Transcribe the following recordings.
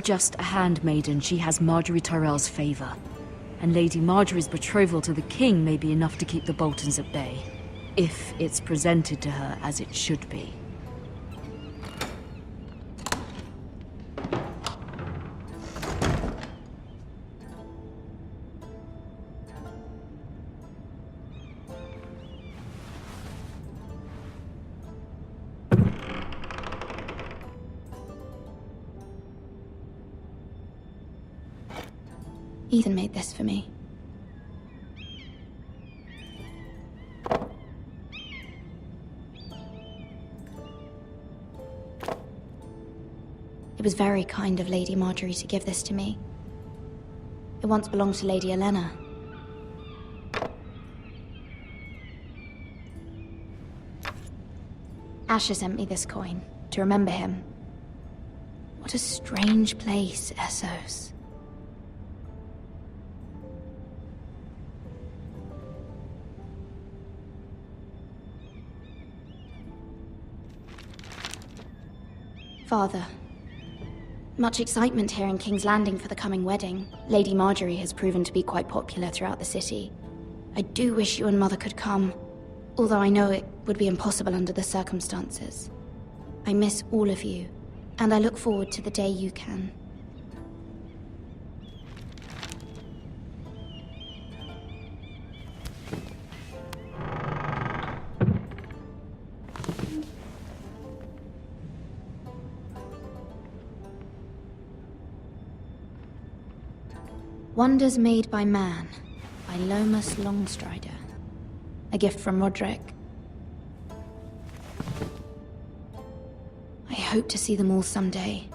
Just a handmaiden, she has Marjorie Tyrell's favor. And Lady Marjorie's betrothal to the king may be enough to keep the Boltons at bay. If it's presented to her as it should be. Ethan made this for me. It was very kind of Lady Marjorie to give this to me. It once belonged to Lady Elena. Asher sent me this coin to remember him. What a strange place, Essos. Father, much excitement here in King's Landing for the coming wedding. Lady Marjorie has proven to be quite popular throughout the city. I do wish you and Mother could come, although I know it would be impossible under the circumstances. I miss all of you, and I look forward to the day you can. Wonders Made by Man, by Lomas Longstrider. A gift from Roderick. I hope to see them all someday.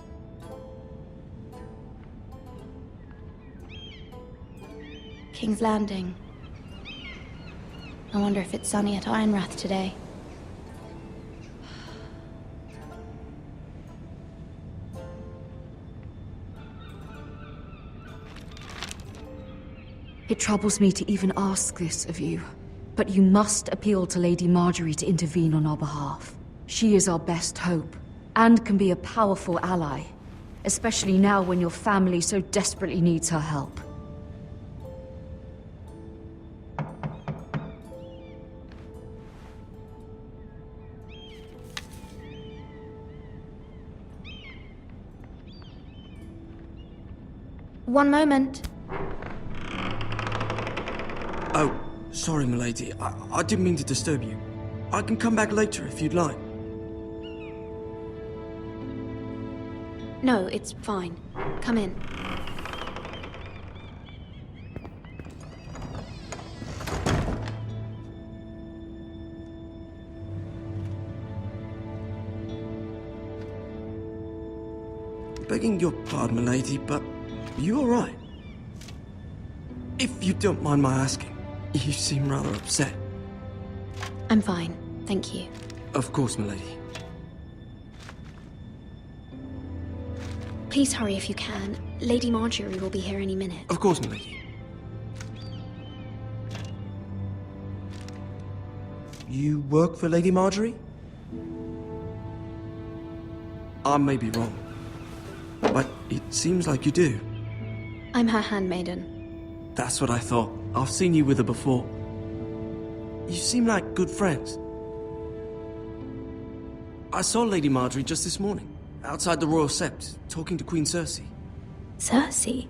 King's Landing. I wonder if it's sunny at Ironrath today. It troubles me to even ask this of you, but you must appeal to Lady Marjorie to intervene on our behalf. She is our best hope, and can be a powerful ally, especially now when your family so desperately needs her help. One moment. Oh, sorry, milady. I didn't mean to disturb you. I can come back later if you'd like. No, it's fine. Come in. Begging your pardon, milady, but you all right? If you don't mind my asking, you seem rather upset. I'm fine, thank you. Of course, milady. Please hurry if you can. Lady Marjorie will be here any minute. Of course, milady. You work for Lady Marjorie? I may be wrong, but it seems like you do. I'm her handmaiden. That's what I thought. I've seen you with her before. You seem like good friends. I saw Lady Marjorie just this morning, outside the Royal Sept, talking to Queen Cersei. Cersei?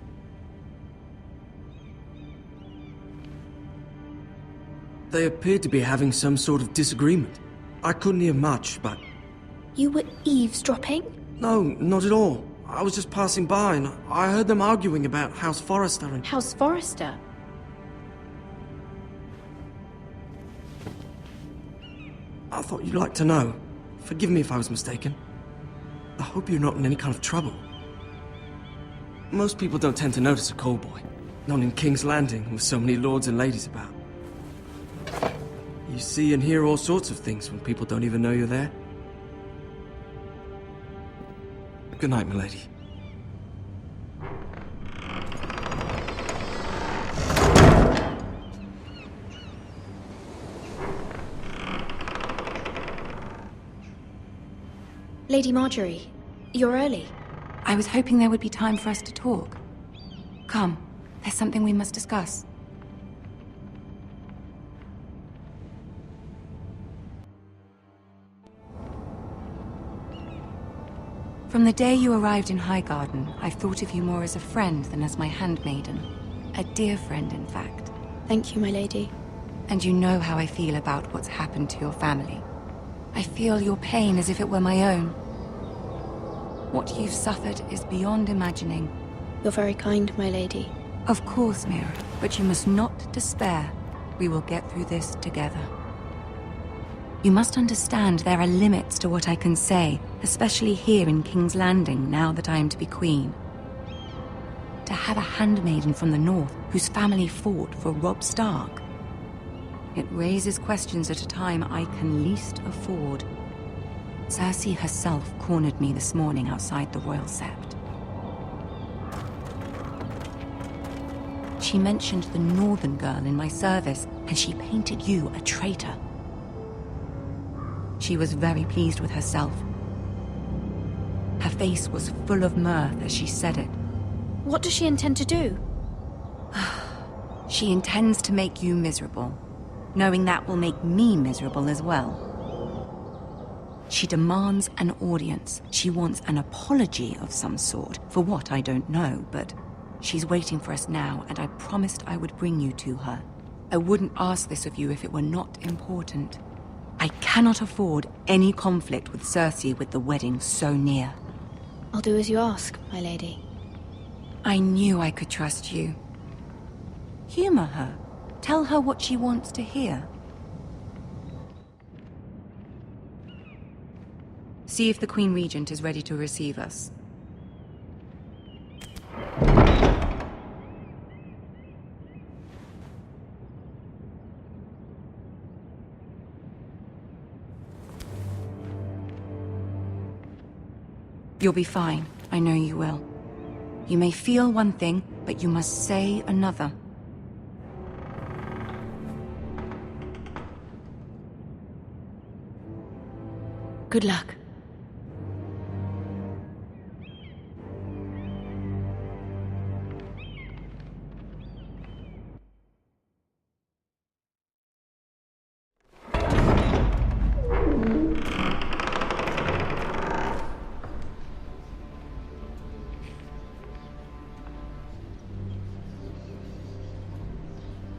They appeared to be having some sort of disagreement. I couldn't hear much, but... You were eavesdropping? No, not at all. I was just passing by and I heard them arguing about House Forrester and... House Forrester? I thought you'd like to know. Forgive me if I was mistaken. I hope you're not in any kind of trouble. Most people don't tend to notice a callboy. Not in King's Landing, with so many lords and ladies about. You see and hear all sorts of things when people don't even know you're there. Good night, milady. Lady Marjorie, you're early. I was hoping there would be time for us to talk. Come, there's something we must discuss. From the day you arrived in Highgarden, I've thought of you more as a friend than as my handmaiden. A dear friend, in fact. Thank you, my lady. And you know how I feel about what's happened to your family. I feel your pain as if it were my own. What you've suffered is beyond imagining. You're very kind, my lady. Of course, Mira, but you must not despair. We will get through this together. You must understand there are limits to what I can say, especially here in King's Landing, now that I am to be queen. To have a handmaiden from the north whose family fought for Robb Stark. It raises questions at a time I can least afford. Cersei herself cornered me this morning outside the Royal Sept. She mentioned the northern girl in my service, and she painted you a traitor. She was very pleased with herself. Her face was full of mirth as she said it. What does she intend to do? She intends to make you miserable, knowing that will make me miserable as well. She demands an audience. She wants an apology of some sort, for what I don't know, but she's waiting for us now, and I promised I would bring you to her. I wouldn't ask this of you if it were not important. I cannot afford any conflict with Cersei with the wedding so near. I'll do as you ask, my lady. I knew I could trust you. Humor her. Tell her what she wants to hear. See if the Queen Regent is ready to receive us. You'll be fine. I know you will. You may feel one thing, but you must say another. Good luck.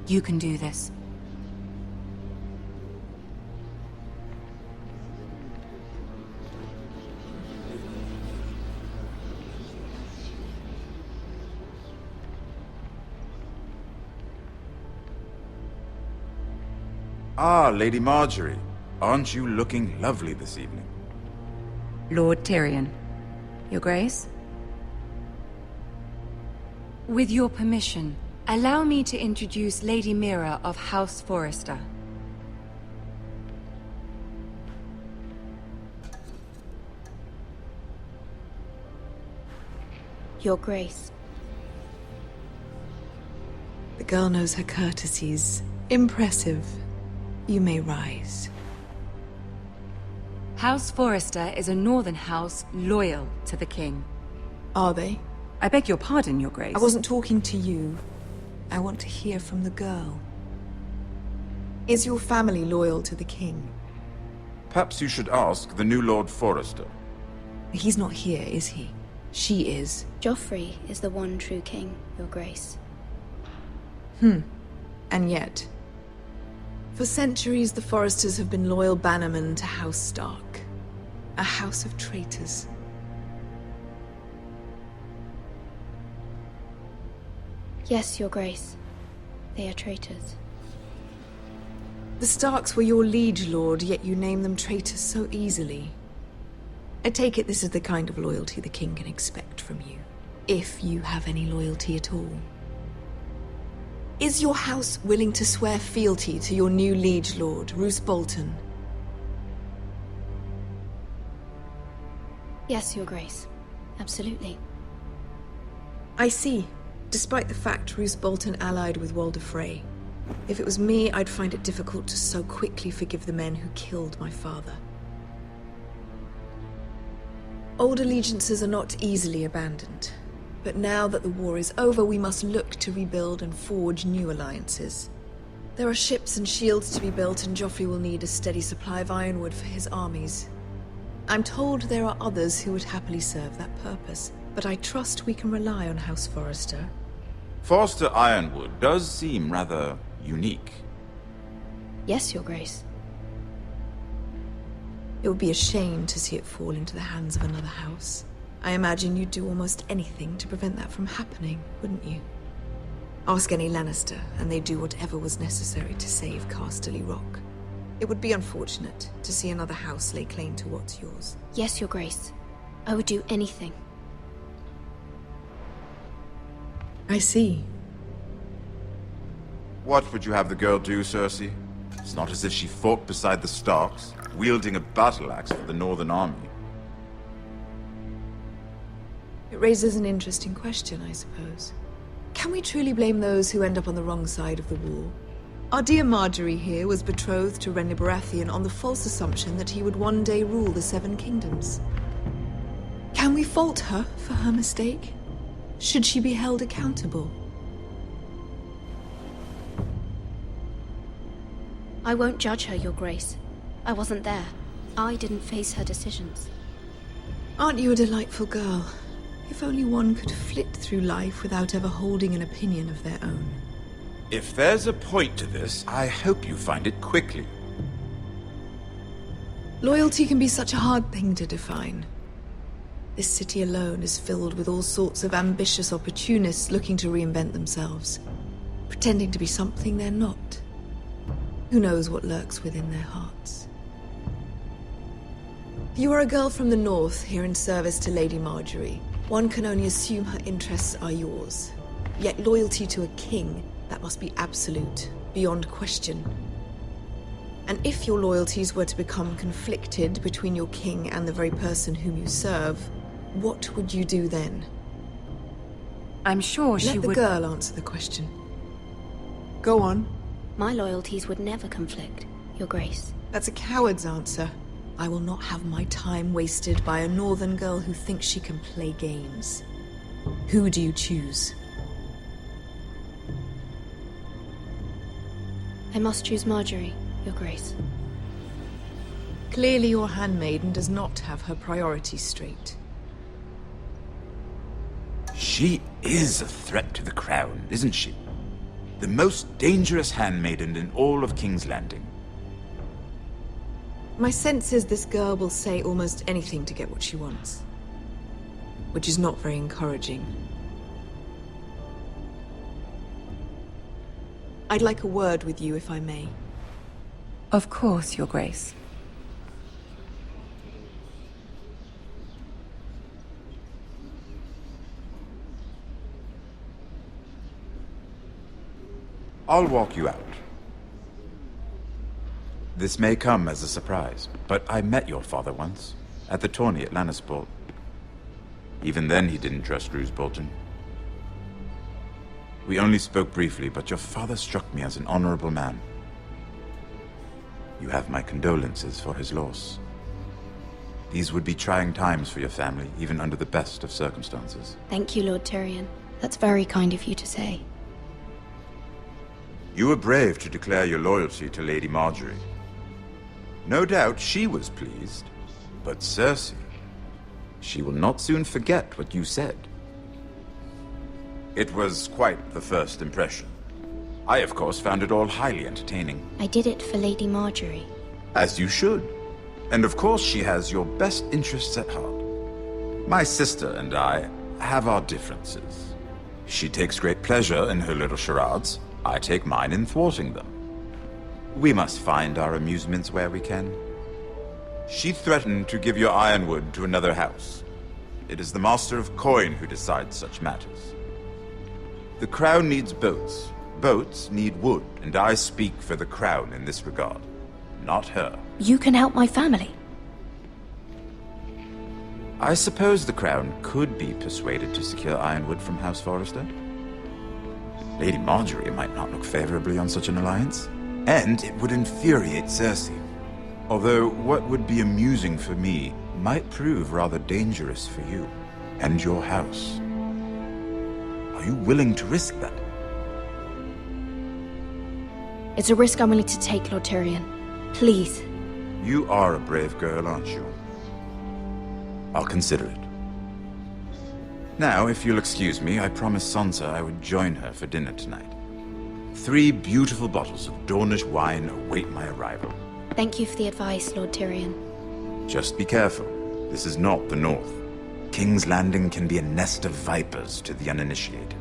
You can do this. Ah, Lady Marjorie. Aren't you looking lovely this evening? Lord Tyrion. Your Grace? With your permission, allow me to introduce Lady Mira of House Forrester. Your Grace. The girl knows her courtesies. Impressive. You may rise. House Forrester is a northern house loyal to the king. Are they? I beg your pardon, Your Grace. I wasn't talking to you. I want to hear from the girl. Is your family loyal to the king? Perhaps you should ask the new Lord Forrester. He's not here, is he? She is. Joffrey is the one true king, Your Grace. And yet, for centuries the Forresters have been loyal bannermen to House Stark. A house of traitors. Yes, Your Grace. They are traitors. The Starks were your liege lord, yet you name them traitors so easily. I take it this is the kind of loyalty the king can expect from you, if you have any loyalty at all. Is your house willing to swear fealty to your new liege lord, Roose Bolton? Yes, Your Grace. Absolutely. I see. Despite the fact Roose Bolton allied with Walder Frey. If it was me, I'd find it difficult to so quickly forgive the men who killed my father. Old allegiances are not easily abandoned. But now that the war is over, we must look to rebuild and forge new alliances. There are ships and shields to be built, and Joffrey will need a steady supply of ironwood for his armies. I'm told there are others who would happily serve that purpose, but I trust we can rely on House Forrester. Forrester Ironwood does seem rather unique. Yes, Your Grace. It would be a shame to see it fall into the hands of another house. I imagine you'd do almost anything to prevent that from happening, wouldn't you? Ask any Lannister, and they'd do whatever was necessary to save Casterly Rock. It would be unfortunate to see another house lay claim to what's yours. Yes, Your Grace. I would do anything. I see. What would you have the girl do, Cersei? It's not as if she fought beside the Starks, wielding a battle axe for the Northern Army. It raises an interesting question, I suppose. Can we truly blame those who end up on the wrong side of the war? Our dear Marjorie here was betrothed to Renly Baratheon on the false assumption that he would one day rule the Seven Kingdoms. Can we fault her for her mistake? Should she be held accountable? I won't judge her, Your Grace. I wasn't there. I didn't face her decisions. Aren't you a delightful girl? If only one could flit through life without ever holding an opinion of their own. If there's a point to this, I hope you find it quickly. Loyalty can be such a hard thing to define. This city alone is filled with all sorts of ambitious opportunists looking to reinvent themselves, pretending to be something they're not. Who knows what lurks within their hearts? You are a girl from the north, here in service to Lady Marjorie. One can only assume her interests are yours. Yet loyalty to a king, that must be absolute, beyond question. And if your loyalties were to become conflicted between your king and the very person whom you serve, what would you do then? I'm sure she would... Let the girl answer the question. Go on. My loyalties would never conflict, Your Grace. That's a coward's answer. I will not have my time wasted by a northern girl who thinks she can play games. Who do you choose? I must choose Marjorie, Your Grace. Clearly your handmaiden does not have her priorities straight. She is a threat to the crown, isn't she? The most dangerous handmaiden in all of King's Landing. My sense is this girl will say almost anything to get what she wants. Which is not very encouraging. I'd like a word with you, if I may. Of course, Your Grace. I'll walk you out. This may come as a surprise, but I met your father once, at the tourney at Lannisport. Even then he didn't trust Roose Bolton. We only spoke briefly, but your father struck me as an honorable man. You have my condolences for his loss. These would be trying times for your family, even under the best of circumstances. Thank you, Lord Tyrion. That's very kind of you to say. You were brave to declare your loyalty to Lady Marjorie. No doubt she was pleased, but Cersei, she will not soon forget what you said. It was quite the first impression. I, of course, found it all highly entertaining. I did it for Lady Marjorie. As you should. And of course she has your best interests at heart. My sister and I have our differences. She takes great pleasure in her little charades. I take mine in thwarting them. We must find our amusements where we can. She threatened to give your ironwood to another house. It is the Master of Coin who decides such matters. The crown needs boats. Boats need wood, and I speak for the crown in this regard, not her. You can help my family. I suppose the crown could be persuaded to secure ironwood from House Forrester. Lady Marjorie might not look favorably on such an alliance. And it would infuriate Cersei. Although, what would be amusing for me might prove rather dangerous for you and your house. Are you willing to risk that? It's a risk I'm willing to take, Lord Tyrion. Please. You are a brave girl, aren't you? I'll consider it. Now, if you'll excuse me, I promised Sansa I would join her for dinner tonight. 3 beautiful bottles of Dornish wine await my arrival. Thank you for the advice, Lord Tyrion. Just be careful. This is not the North. King's Landing can be a nest of vipers to the uninitiated.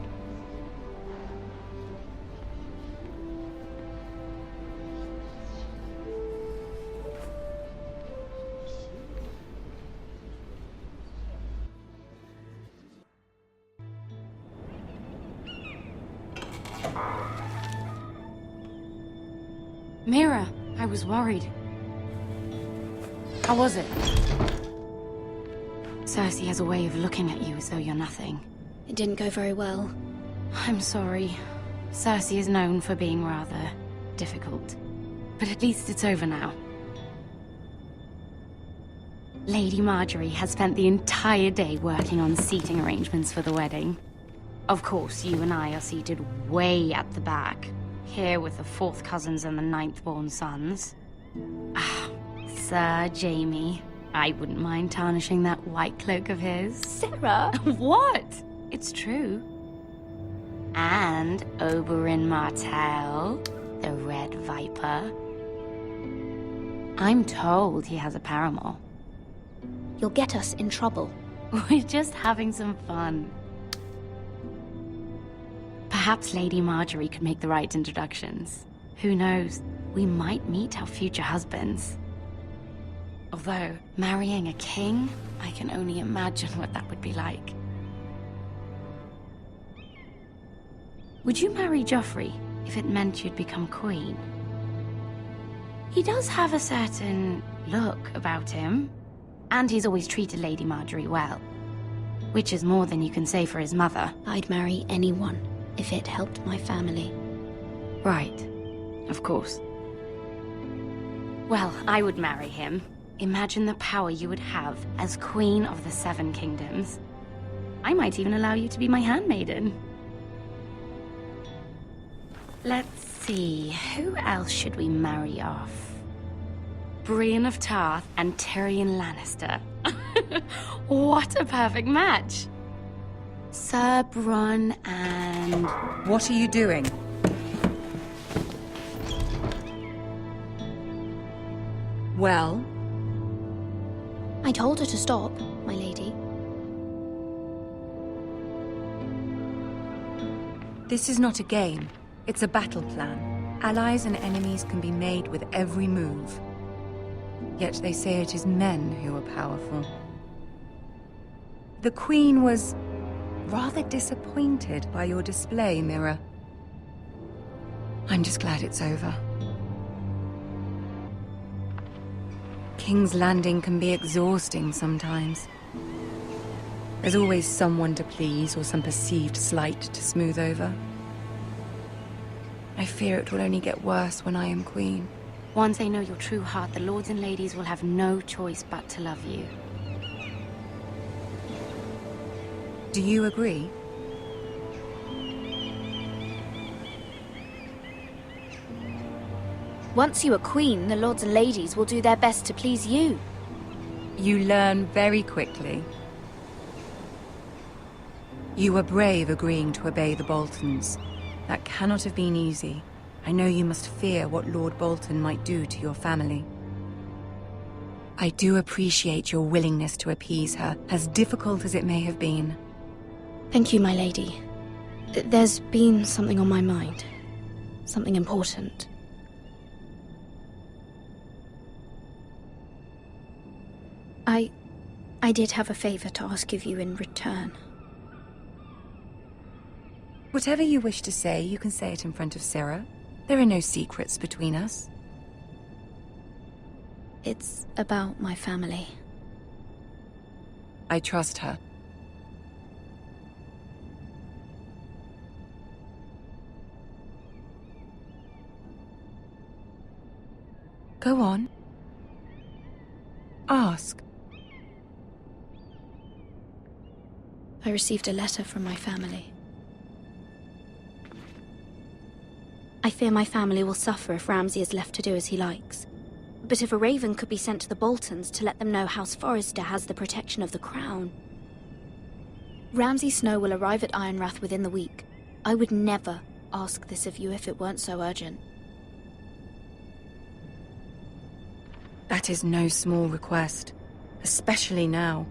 Mira, I was worried. How was it? Cersei has a way of looking at you as though you're nothing. It didn't go very well. I'm sorry. Cersei is known for being rather difficult. But at least it's over now. Lady Margaery has spent the entire day working on seating arrangements for the wedding. Of course, you and I are seated way at the back. Here with the 4th cousins and the 9th-born sons. Ah, Sir Jaime. I wouldn't mind tarnishing that white cloak of his. Sarah! What? It's true. And Oberyn Martell, the Red Viper. I'm told he has a paramour. You'll get us in trouble. We're just having some fun. Perhaps Lady Margaery could make the right introductions. Who knows? We might meet our future husbands. Although, marrying a king, I can only imagine what that would be like. Would you marry Joffrey if it meant you'd become queen? He does have a certain look about him, and he's always treated Lady Margaery well. Which is more than you can say for his mother. I'd marry anyone if it helped my family. Right. Of course. Well, I would marry him. Imagine the power you would have as Queen of the 7 Kingdoms. I might even allow you to be my handmaiden. Let's see, who else should we marry off? Brienne of Tarth and Tyrion Lannister. What a perfect match! Sir Bronn and... What are you doing? Well? I told her to stop, my lady. This is not a game. It's a battle plan. Allies and enemies can be made with every move. Yet they say it is men who are powerful. The Queen was rather disappointed by your display, Mira. I'm just glad it's over. King's Landing can be exhausting sometimes. There's always someone to please or some perceived slight to smooth over. I fear it will only get worse when I am queen. Once they know your true heart, the lords and ladies will have no choice but to love you. Do you agree? Once you are queen, the lords and ladies will do their best to please you. You learn very quickly. You were brave agreeing to obey the Boltons. That cannot have been easy. I know you must fear what Lord Bolton might do to your family. I do appreciate your willingness to appease her, as difficult as it may have been. Thank you, my lady. There's been something on my mind. Something important. I did have a favor to ask of you in return. Whatever you wish to say, you can say it in front of Sarah. There are no secrets between us. It's about my family. I trust her. Go on. Ask. I received a letter from my family. I fear my family will suffer if Ramsay is left to do as he likes. But if a raven could be sent to the Boltons to let them know House Forrester has the protection of the crown. Ramsay Snow will arrive at Ironrath within the week. I would never ask this of you if it weren't so urgent. That is no small request, especially now.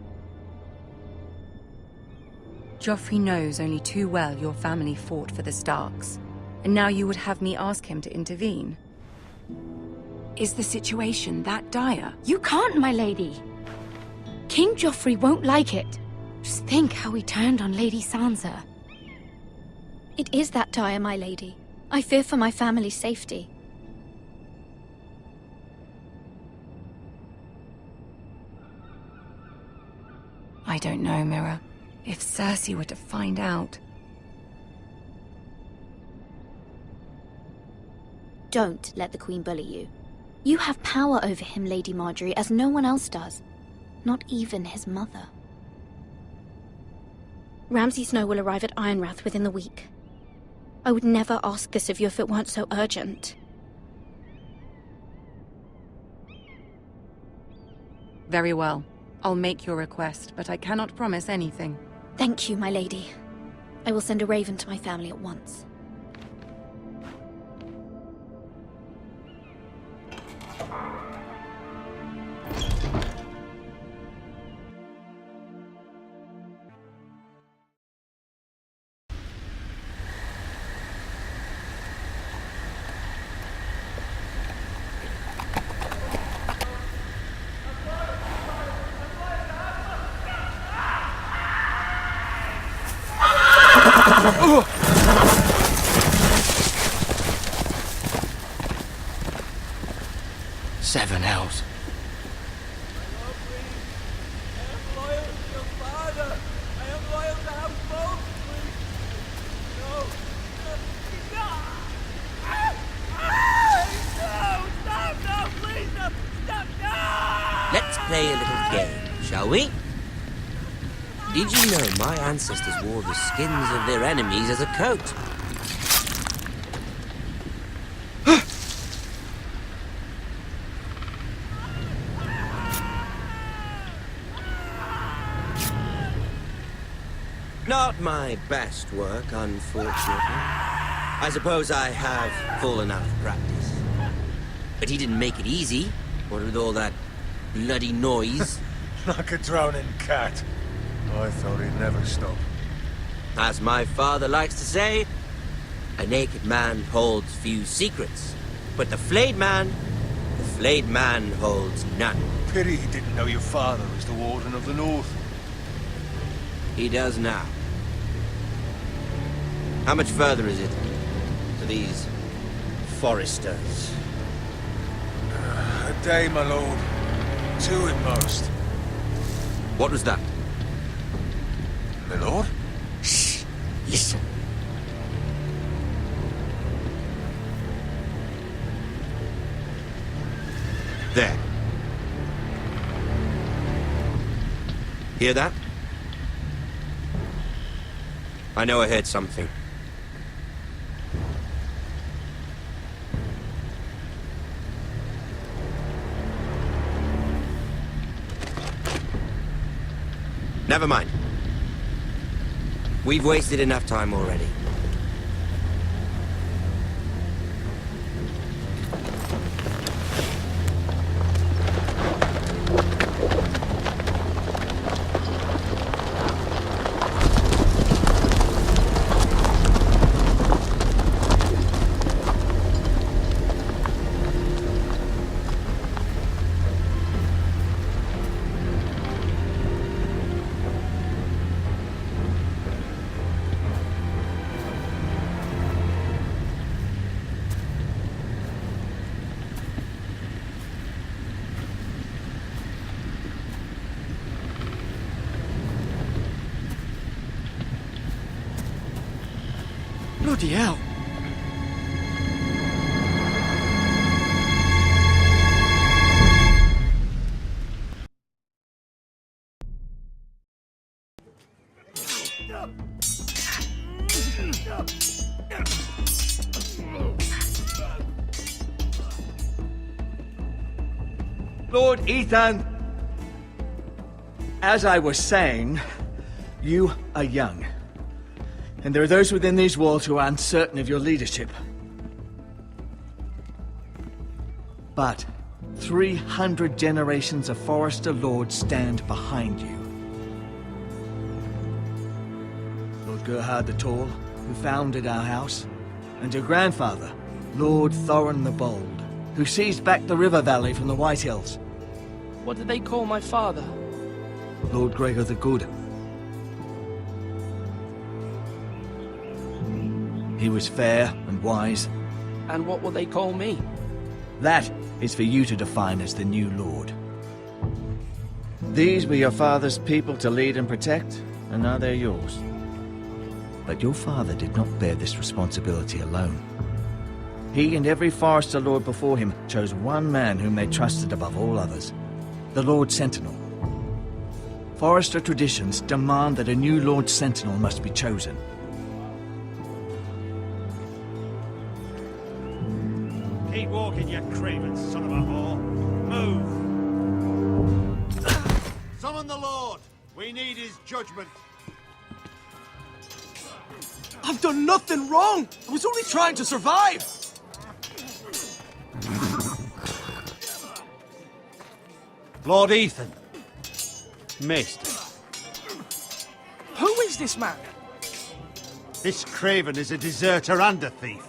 Joffrey knows only too well your family fought for the Starks, and now you would have me ask him to intervene. Is the situation that dire? You can't, my lady. King Joffrey won't like it. Just think how he turned on Lady Sansa. It is that dire, my lady. I fear for my family's safety. I don't know, Mira. If Cersei were to find out... Don't let the Queen bully you. You have power over him, Lady Marjorie, as no one else does. Not even his mother. Ramsay Snow will arrive at Ironrath within the week. I would never ask this of you if it weren't so urgent. Very well. I'll make your request, but I cannot promise anything. Thank you, my lady. I will send a raven to my family at once. Seven hells. Let's play a little game, shall we? Did you know my ancestors wore the skins of their enemies as a coat? Not my best work, unfortunately. I suppose I have fallen out of practice. But he didn't make it easy, what with all that bloody noise. Like a drowning cat. I thought he'd never stop. As my father likes to say, a naked man holds few secrets, but the flayed man holds none. Pity he didn't know your father was the Warden of the North. He does now. How much further is it to these foresters? A day, my lord. 2 at most. What was that? My lord? Shh! Listen. There. Hear that? I know I heard something. Never mind. We've wasted enough time already. Bloody hell. Lord Ethan! As I was saying, you are young. And there are those within these walls who are uncertain of your leadership. But 300 generations of Forester Lords stand behind you. Lord Gerhard the Tall, who founded our house, and your grandfather, Lord Thorin the Bold, who seized back the river valley from the White Hills. What did they call my father? Lord Gregor the Good. He was fair and wise. And what will they call me? That is for you to define as the new lord. These were your father's people to lead and protect, and now they're yours. But your father did not bear this responsibility alone. He and every Forester Lord before him chose one man whom they trusted above all others, the Lord Sentinel. Forester traditions demand that a new Lord Sentinel must be chosen. Keep walking, you craven son of a whore. Move! Summon the Lord! We need his judgment. I've done nothing wrong! I was only trying to survive! Lord Ethan. Maester. Who is this man? This craven is a deserter and a thief.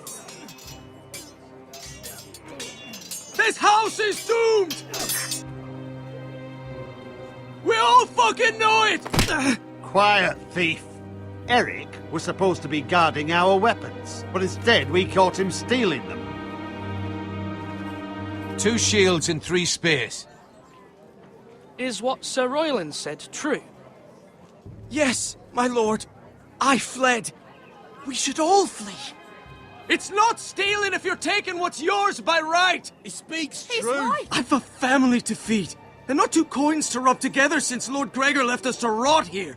This house is doomed! We all fucking know it! Quiet, thief. Eric was supposed to be guarding our weapons, but instead we caught him stealing them. 2 shields and 3 spears. Is what Sir Royland said true? Yes, my lord. I fled. We should all flee. It's not stealing if you're taking what's yours by right. He speaks He's true. right. I've a family to feed. And not 2 coins to rub together since Lord Gregor left us to rot here.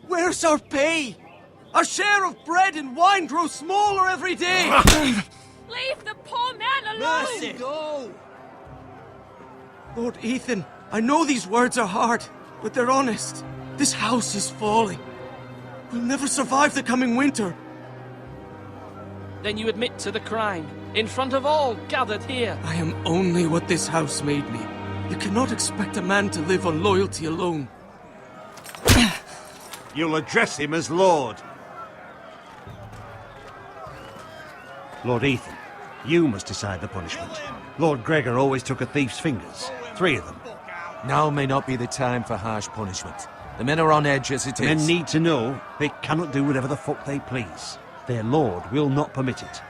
Where's our pay? Our share of bread and wine grows smaller every day. Leave the poor man alone! Mercy, go! Lord Ethan, I know these words are hard, but they're honest. This house is falling. We'll never survive the coming winter. Then you admit to the crime, in front of all gathered here. I am only what this house made me. You cannot expect a man to live on loyalty alone. You'll address him as Lord. Lord Ethan, you must decide the punishment. Lord Gregor always took a thief's fingers. 3 of them. Now may not be the time for harsh punishment. The men are on edge as it is. Men need to know they cannot do whatever the fuck they please. Their lord will not permit it.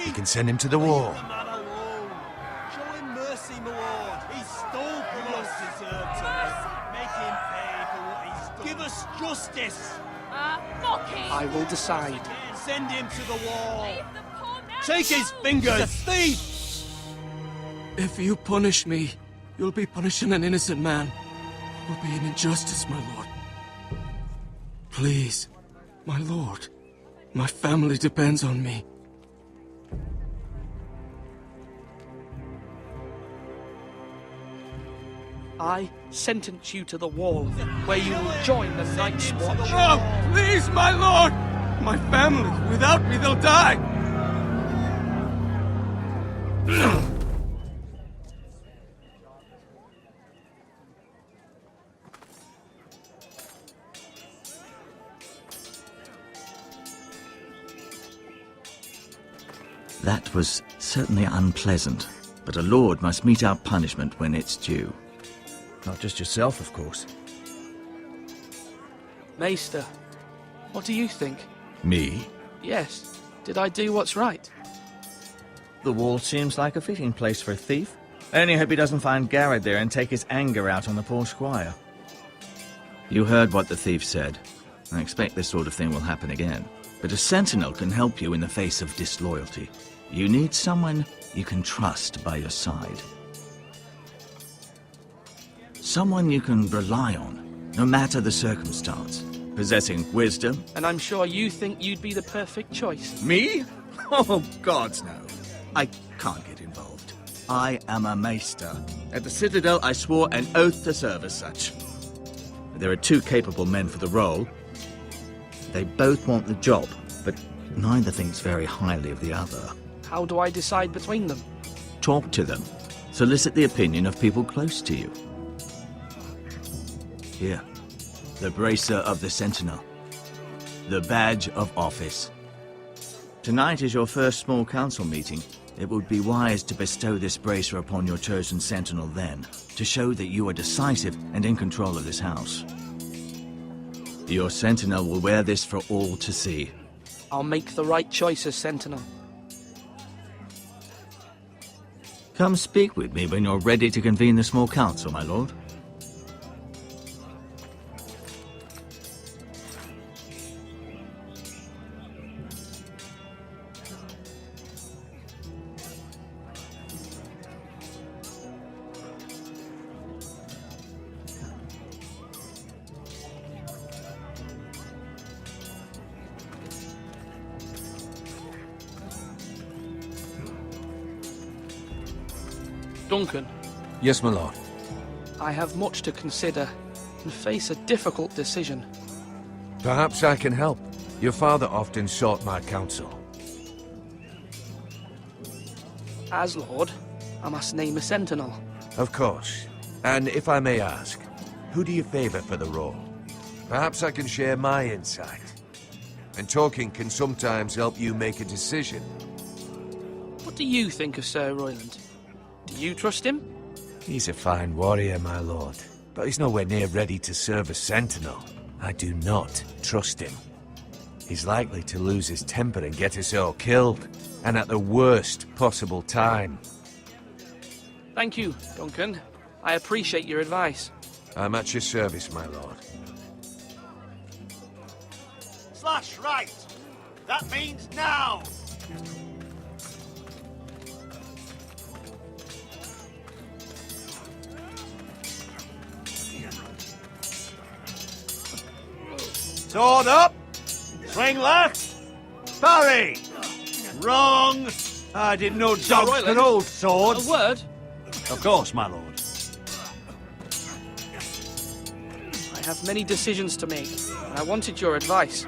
You can send him to the wall. Show him mercy, my lord. He stole from us. Make him pay for what he stole. Give us justice. Mocking! I will decide. Send him to the wall. Leave the poor man Take his alone! fingers. He's a thief. If you punish me, you'll be punishing an innocent man. It will be an injustice, my lord. Please, my lord. My family depends on me. I sentence you to the wall, where you will join the Night's Watch. No! Please, my lord! My family, without me, they'll die! That was certainly unpleasant, but a lord must mete out punishment when it's due. Not just yourself, of course. Maester, what do you think? Me? Yes, did I do what's right? The wall seems like a fitting place for a thief. I only hope he doesn't find Garrett there and take his anger out on the poor squire. You heard what the thief said. I expect this sort of thing will happen again. But a sentinel can help you in the face of disloyalty. You need someone you can trust by your side. Someone you can rely on, no matter the circumstance. Possessing wisdom. And I'm sure you think you'd be the perfect choice. Me? Oh, gods no. I can't get involved. I am a maester. At the Citadel, I swore an oath to serve as such. There are two capable men for the role. They both want the job, but neither thinks very highly of the other. How do I decide between them? Talk to them. Solicit the opinion of people close to you. Here, the bracer of the Sentinel. The badge of office. Tonight is your first small council meeting. It would be wise to bestow this bracer upon your chosen Sentinel then, to show that you are decisive and in control of this house. Your Sentinel will wear this for all to see. I'll make the right choice as Sentinel. Come speak with me when you're ready to convene the small council, my lord. Duncan, Yes, my lord. I have much to consider and face a difficult decision. Perhaps I can help. Your father often sought my counsel. As Lord, I must name a Sentinel. Of course. And if I may ask, who do you favor for the role? Perhaps I can share my insight. And talking can sometimes help you make a decision. What do you think of Sir Royland? Do you trust him? He's a fine warrior, my lord. But he's nowhere near ready to serve as Sentinel. I do not trust him. He's likely to lose his temper and get us all killed. And at the worst possible time. Thank you, Duncan. I appreciate your advice. I'm at your service, my lord. Slash right! That means now! Sword up! Swing left! Parry! Wrong! I didn't know dogs Royland, could hold swords. A word? Of course, my lord. I have many decisions to make, and I wanted your advice.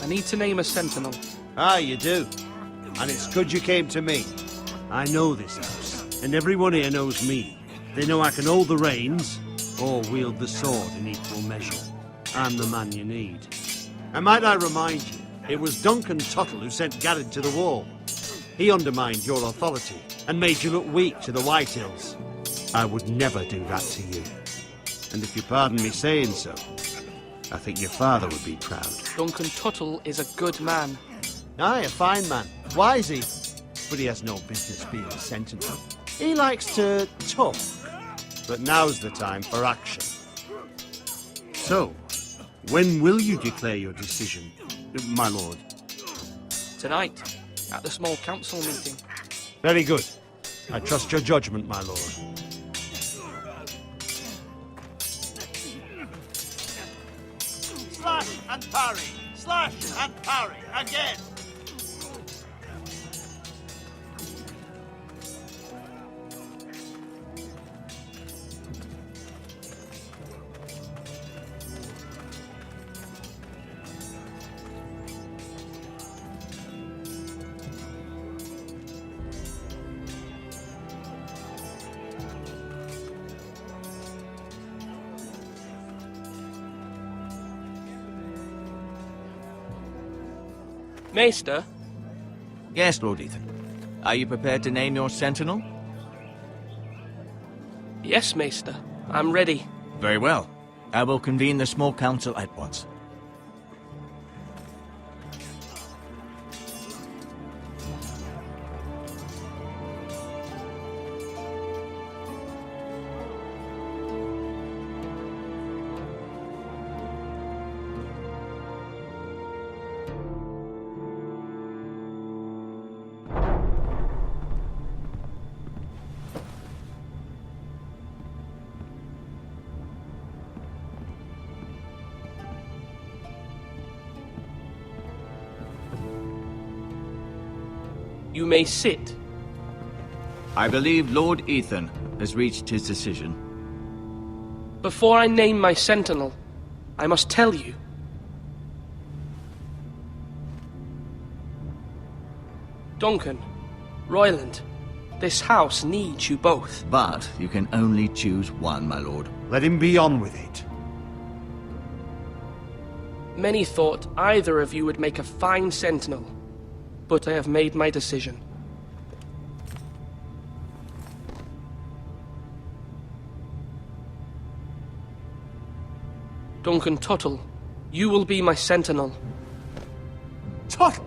I need to name a Sentinel. Ah, you do. And it's good you came to me. I know this house, and everyone here knows me. They know I can hold the reins, or wield the sword in equal measure. I'm the man you need. And might I remind you, it was Duncan Tuttle who sent Garrett to the wall. He undermined your authority, and made you look weak to the White Hills. I would never do that to you. And if you pardon me saying so, I think your father would be proud. Duncan Tuttle is a good man. Aye, a fine man. Wise he? But he has no business being a sentinel. He likes to talk, but now's the time for action. So, when will you declare your decision, my lord? Tonight, at the small council meeting. Very good. I trust your judgment, my lord. Slash and parry! Slash and parry! Again! Maester? Yes, Lord Ethan. Are you prepared to name your sentinel? Yes, Maester. I'm ready. Very well. I will convene the small council at once. You may sit. I believe Lord Ethan has reached his decision. Before I name my sentinel, I must tell you. Duncan, Royland, this house needs you both. But you can only choose one, my lord. Let him be on with it. Many thought either of you would make a fine sentinel, but I have made my decision. Duncan Tuttle, you will be my sentinel. Tuttle!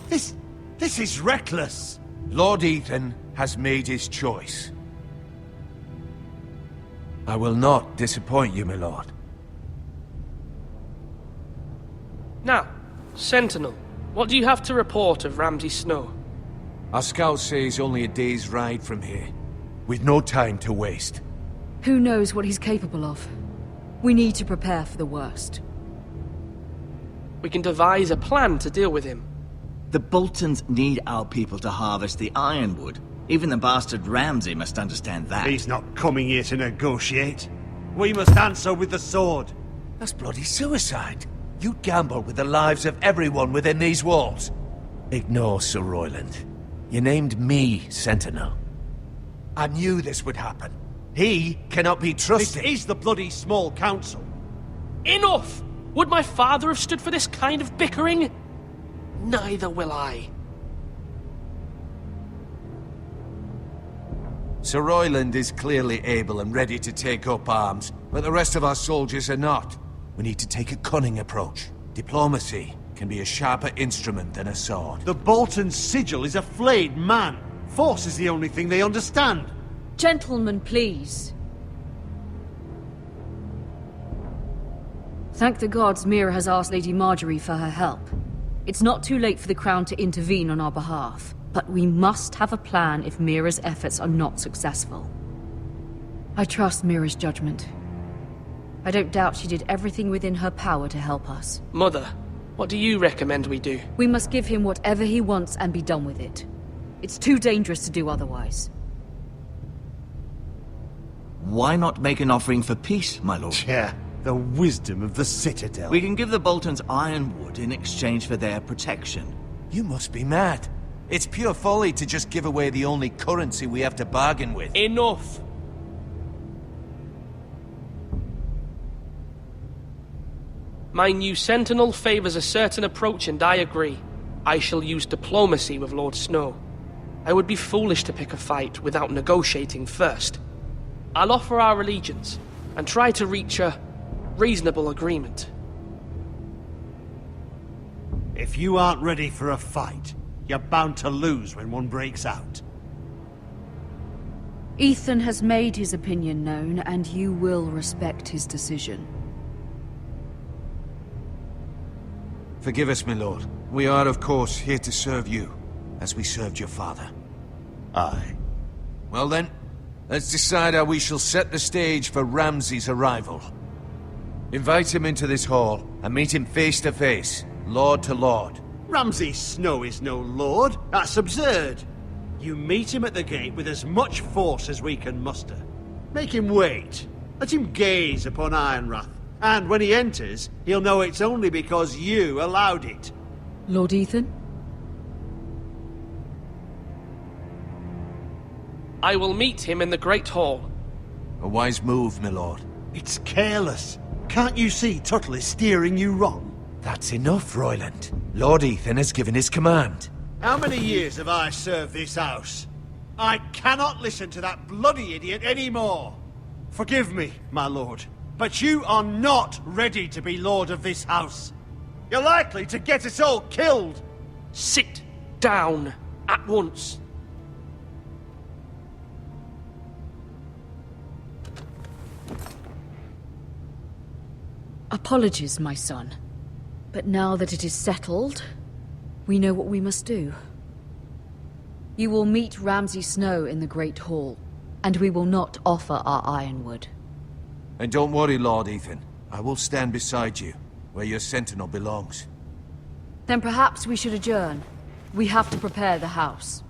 This is reckless! Lord Ethan has made his choice. I will not disappoint you, my lord. Now, sentinel, what do you have to report of Ramsay Snow? Our scouts say he's only a day's ride from here, with no time to waste. Who knows what he's capable of? We need to prepare for the worst. We can devise a plan to deal with him. The Boltons need our people to harvest the ironwood. Even the bastard Ramsay must understand that. He's not coming here to negotiate. We must answer with the sword. That's bloody suicide. You gamble with the lives of everyone within these walls. Ignore Sir Royland. You named me Sentinel. I knew this would happen. He cannot be trusted. This is the bloody small council. Enough! Would my father have stood for this kind of bickering? Neither will I. Sir Royland is clearly able and ready to take up arms, but the rest of our soldiers are not. We need to take a cunning approach. Diplomacy can be a sharper instrument than a sword. The Bolton sigil is a flayed man. Force is the only thing they understand. Gentlemen, please. Thank the gods Mira has asked Lady Marjorie for her help. It's not too late for the Crown to intervene on our behalf, but we must have a plan if Mira's efforts are not successful. I trust Mira's judgment. I don't doubt she did everything within her power to help us. Mother, what do you recommend we do? We must give him whatever he wants and be done with it. It's too dangerous to do otherwise. Why not make an offering for peace, my lord? Yeah, the wisdom of the Citadel. We can give the Boltons ironwood in exchange for their protection. You must be mad. It's pure folly to just give away the only currency we have to bargain with. Enough! My new sentinel favors a certain approach, and I agree. I shall use diplomacy with Lord Snow. I would be foolish to pick a fight without negotiating first. I'll offer our allegiance, and try to reach a reasonable agreement. If you aren't ready for a fight, you're bound to lose when one breaks out. Ethan has made his opinion known, and you will respect his decision. Forgive us, my lord. We are, of course, here to serve you, as we served your father. Aye. Well then, let's decide how we shall set the stage for Ramsay's arrival. Invite him into this hall, and meet him face to face, lord to lord. Ramsay Snow is no lord. That's absurd. You meet him at the gate with as much force as we can muster. Make him wait. Let him gaze upon Ironrath. And when he enters, he'll know it's only because you allowed it. Lord Ethan? I will meet him in the Great Hall. A wise move, my lord. It's careless. Can't you see Tuttle is steering you wrong? That's enough, Royland. Lord Ethan has given his command. How many years have I served this house? I cannot listen to that bloody idiot anymore. Forgive me, my lord, but you are not ready to be lord of this house. You're likely to get us all killed. Sit down at once. Apologies, my son. But now that it is settled, we know what we must do. You will meet Ramsay Snow in the Great Hall, and we will not offer our ironwood. And don't worry, Lord Ethan. I will stand beside you, where your sentinel belongs. Then perhaps we should adjourn. We have to prepare the house.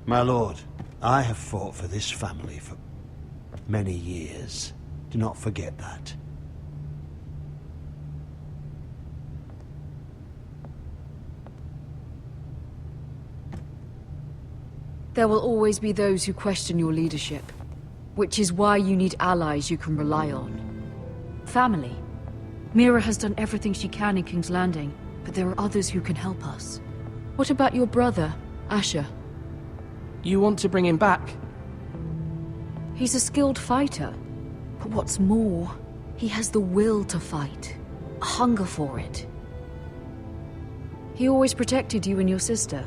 My lord, I have fought for this family for many years. Do not forget that. There will always be those who question your leadership, which is why you need allies you can rely on. Family. Mira has done everything she can in King's Landing, but there are others who can help us. What about your brother, Asher? You want to bring him back? He's a skilled fighter, but what's more, he has the will to fight, a hunger for it. He always protected you and your sister,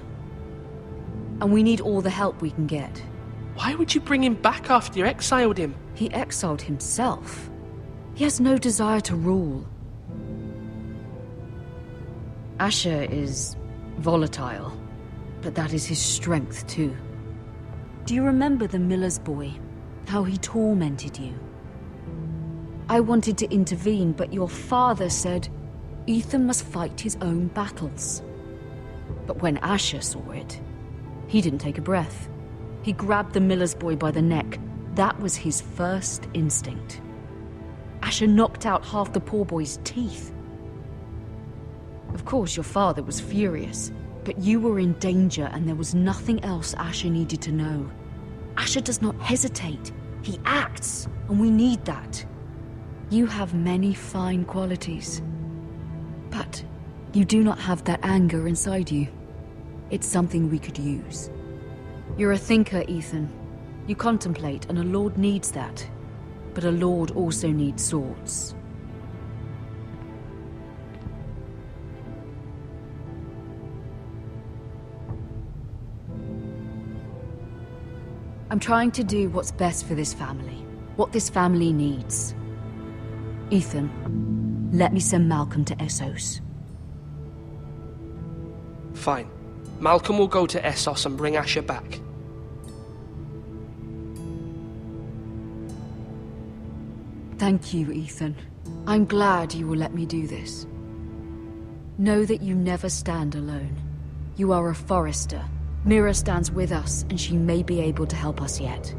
and we need all the help we can get. Why would you bring him back after you exiled him? He exiled himself. He has no desire to rule. Asher is volatile, but that is his strength too. Do you remember the miller's boy? How he tormented you? I wanted to intervene, but your father said Ethan must fight his own battles. But when Asher saw it, he didn't take a breath. He grabbed the miller's boy by the neck. That was his first instinct. Asher knocked out half the poor boy's teeth. Of course, your father was furious, but you were in danger and there was nothing else Asher needed to know. Asher does not hesitate. He acts, and we need that. You have many fine qualities, but you do not have that anger inside you. It's something we could use. You're a thinker, Ethan. You contemplate, and a lord needs that. But a lord also needs swords. I'm trying to do what's best for this family. What this family needs. Ethan, let me send Malcolm to Essos. Fine. Malcolm will go to Essos and bring Asher back. Thank you, Ethan. I'm glad you will let me do this. Know that you never stand alone. You are a Forester. Mira stands with us, and she may be able to help us yet.